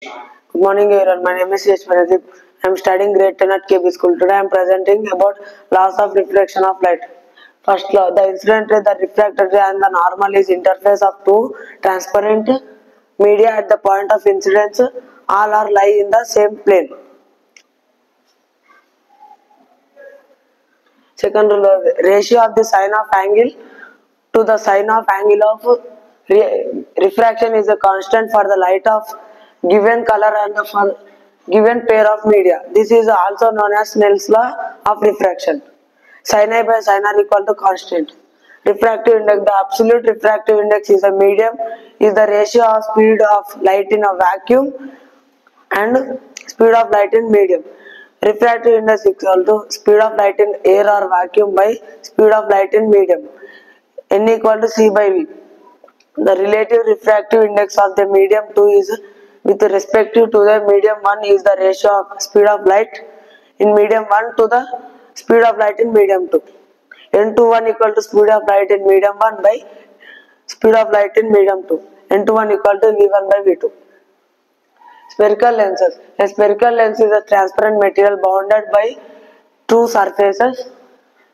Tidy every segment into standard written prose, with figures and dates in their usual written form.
Good morning everyone, my name is Yash Pradeep. I am studying grade 10 at KB School. Today I am presenting about laws of reflection of light. First law, the incident ray, the refracted ray and the normal is interface of two transparent media at the point of incidence. All are lie in the same plane. Second rule, ratio of the sine of angle to the sine of angle of refraction is a constant for the light of given color and for given pair of media. This is also known as Snell's law of refraction. Sin I by sin r equal to constant. Refractive index, the absolute refractive index is a medium, is the ratio of speed of light in a vacuum and speed of light in medium. Refractive index is equal to speed of light in air or vacuum by speed of light in medium. N equal to C by V. The relative refractive index of the medium 2 is with respect to the medium 1 is the ratio of speed of light in medium 1 to the speed of light in medium 2. N21 equal to speed of light in medium 1 by speed of light in medium 2. N21 equal to V1 by V2. Spherical lenses. A spherical lens is a transparent material bounded by two surfaces,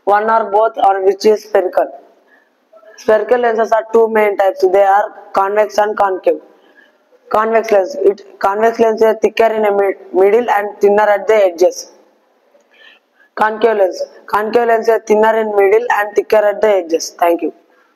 one or both or which is spherical. Spherical lenses are two main types. They are convex and concave. Convex lens is thicker in the middle and thinner at the edges. Concave lens is thinner in middle and thicker at the edges. Thank you.